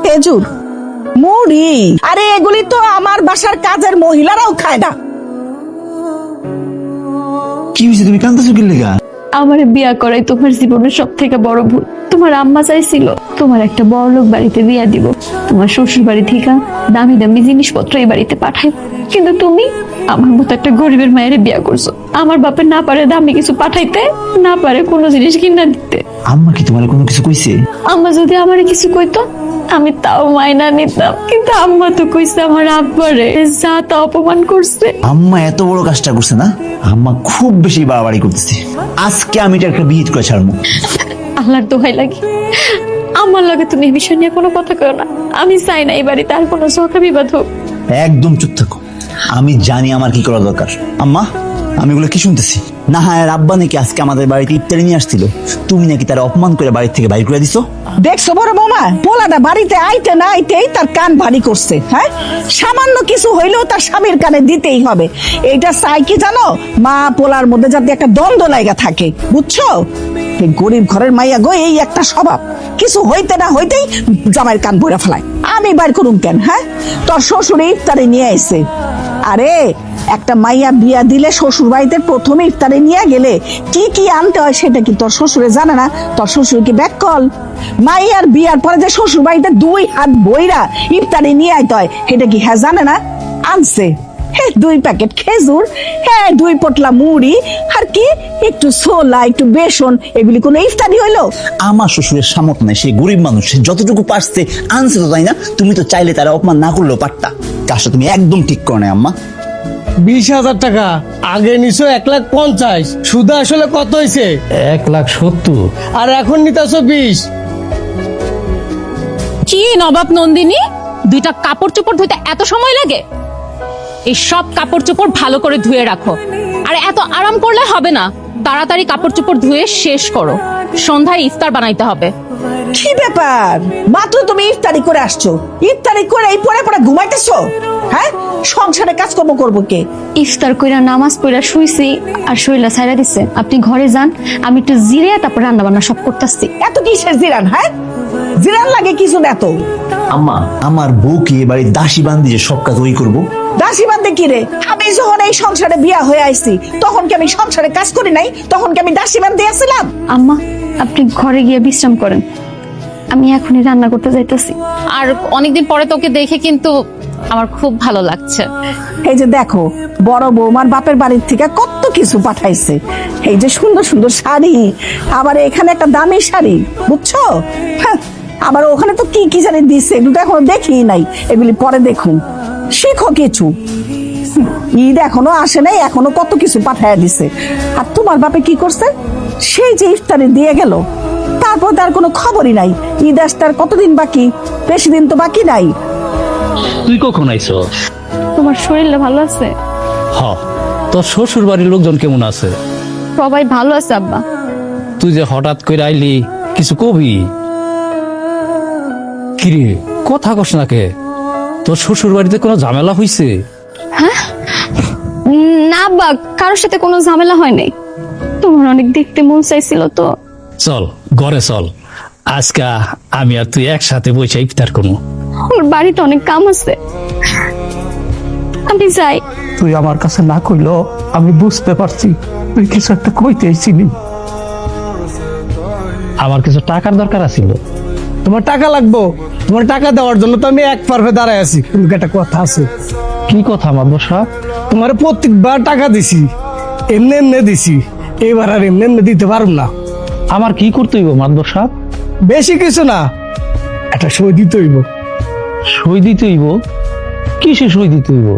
খেজুর, মুড়ি, আরে এগুলি তো আমার বাসার কাজের মহিলারাও খায় না। কি হয়েছে, তুমি কাঁদতেছো কি লেগা? আমার বিয়া করাই তোমার জীবনের সব থেকে বড় ভুল। তোমার আম্মা চাইছিল তোমার একটা বড়লোক বাড়িতে বিয়া দিব, তোমার শ্বশুর বাড়ি থেকে দামি দামি জিনিসপত্র এই বাড়িতে পাঠাই, কিন্তু তুমি আমার মতো একটা গরিবের মায়ের বিয়া করছো। আমার বাপে না পারে দামি কিছু পাঠাইতে, না পারে কোনো জিনিস কিনা দিতে। আম্মা কি তোমার কোনো কিছু কইছে? আম্মা যদি আমার কিছু কইতো আমি তাও মাইনা নিতাম, কিন্তু আম্মা তো কইছে আমার আব্বারে যা তা অপমান করছে। আম্মা এত বড় কাজটা করছে না? আম্মা খুব বেশি বাড়াবাড়ি করতেছে। আজকে আমি এটা একটা বিহিত করে ছাড়বো। আল্লাহর দোহাই লাগে, আমার লাগে তুমি এই বিষয় নিয়ে কোনো কথা কও না। আমি চাই না এই বাড়িতে আর কোনো ঝগড়া বিবাদ হোক। একদম চুপ থাকো, আমি জানি আমার কি করা দরকার। আম্মা, আমি এগুলো কি শুনতেছি? না হ্যাঁ, আব্বা নাকি আজকে আমাদের বাড়িতে ইফতারি নিয়ে আসছিল, তুমি নাকি তারা অপমান করে বাড়ি থেকে বাইর করে দিছো। দেখছো বড় বৌমা, পোলাটা বাড়িতে আইতে না আইতেই তার কান ভারী করছে। হ্যাঁ, সামান্য কিছু হইলেও তার স্বামীর কানে দিতেই হবে। এইটা চাই কি জানো, মা পোলার মধ্যে যাতে একটা দ্বন্দ্ব লাগা থাকে, বুঝছো? এই গরিব ঘরের মাইয়া গো, এই একটা স্বভাব, কিছু হইতে না হইতেই জামাইয়ের কান ভরে ফেলায়। আমি বাইর করুম কেন? হ্যাঁ, তোর শ্বশুর ইফতারি নিয়ে আইছে। আরে একটা মাইয়া বিয়া দিলে শ্বশুর বাড়িতে প্রথমে ইফতারে নিয়ে গেলে কি কি আনতে হয় সেটা কি তোর শ্বশুরে জানে না? তোর শ্বশুর কি ব্যাককল? মাইয়ার বিয়ার পরে যে শ্বশুর বাড়িতে 2 হাত বইরা ইফতারে নিয়ে আইতে হয় সেটা কি হ্যাঁ জানে না? আনছে 2 প্যাকেট খেজুর, 2 পটলা মুড়ি, আর কি একটু ছোলা, একটু বেসন, এগুলি কোনো ইফতারি হইলো? আমার শ্বশুরের সামর্থ্য নাই, সে গরিব মানুষ, সে যতটুকু পারছে আনছে তো, তাই না? তুমি তো চাইলে তারা অপমান না করলেও পারতা। কাজটা তুমি একদম ঠিক করো না আম্মা। 20,000 টাকা আগে নিছো 1,50,000, সুদ আসলে কত হয়েছে? 1,70,000। আর এখন নিতেছো 20। কি নবাব নন্দিনী, 2টা কাপড় চোপড় ধুইতে এত সময় লাগে? এই সব কাপড় চোপড় ভালো করে ধুয়ে রাখো, আর এত আরাম করলে হবে না। তাড়াতাড়ি কাপড় চোপড় ধুয়ে শেষ করো, সন্ধ্যায় ইফতার বানাইতে হবে। কি ব্যাপার, মাত্র তুমি ইফতারি করে আসছো, ইফতারি করে এই পরে পরে ঘুমাইতেছো? হ্যাঁ, সংসারে কাজকর্ম করবো কে? ইফতার কইরা নামাজ পড়া শুইছি আর শরীরটা ছাইরা দিছে। আপনি ঘরে যান, আমি একটু জিরে তারপর রান্না বান্না সব করতেছি। এত কিসের জিরান? হ্যাঁ, জিরান লাগে কিছু না তো। আম্মা, আমার বউকে এবারে দাসী বান্ধি যে সব কাজ ওই করবো? দাসী বান্ধে কি রে? আমি যখন এই সংসারে বিয়া হয়ে আইছি তখন কি আমি সংসারে কাজ করি নাই? তখন কি আমি দাসী বান্ধে আসছিলাম? আম্মা, আপনি ঘরে গিয়ে বিশ্রাম করেন, আমি এখনই রান্না করতে যাইতেছি। আর অনেকদিন পরে তোকে দেখে কিন্তু আমার খুব ভালো লাগছে। এই যে দেখো, বড় বৌমার বাপের বাড়ির থেকে কত কিছু পাঠাইছে। এই যে সুন্দর সুন্দর শাড়ি, আবার এখানে একটা দামি শাড়ি, বুঝছো? হ্যাঁ, আবার ওখানে তো কি কি জানি দিছে, এগুলো তো এখনো দেখি নাই, এগুলি পরে দেখুন। শিখো কিছু, ঈদ এখনো আসে নাই, এখনো কত কিছু পাঠাইয়া দিছে। আর তোমার বাপে কি করছে? সেই যে ইফতারি দিয়ে গেল, তারপর তার কোনো খবরই নাই। ঈদ আসতে আর কতদিন বাকি? বেশি দিন তো বাকি নাই। তুই কখন আইছো? তোমার শরীরটা ভালো আছে? হ, তোর শ্বশুর বাড়ির লোকজন কেমন আছে? সবাই ভালো আছে আব্বা। তুই যে হঠাৎ করে আইলি, কিছু কবি? কিরে, কথা কস না কে? তোর শ্বশুর বাড়িতে কোনো ঝামেলা হইছে? না আব্বা, কারোর সাথে কোনো ঝামেলা হয় নাই। তোমার অনেক দেখতে মন চাইছিল তো। চল ঘরে চল, আজকে আমি আর তুই একসাথে বসে ইফতার করবো। ওর বাড়িতে অনেক কাম আছে, আমি যাই। তুই আমার কাছে না কইলো আমি বুঝতে পারছি তুই কিছু একটা কইতে আইছিলি। আমার কিছু টাকার দরকার আছিল। তোমার টাকা লাগবো? তোমার টাকা দেওয়ার জন্য তো আমি এক পারফে দাঁড়ায় আছি, কিন্তু একটা কথা আছে। কি কথা মাদবর সাহেব? তোমার প্রত্যেকবার টাকা দিছি, এমনি এমনি দিছি, এবার আর এমনি এমনি দিতে পারব না। আমার কি করতে হইব মাদবর সাহেব? বেশি কিছু না, একটা সই দিতে হইব। সই দিতে হইব? কিসে সই দিতে হইব?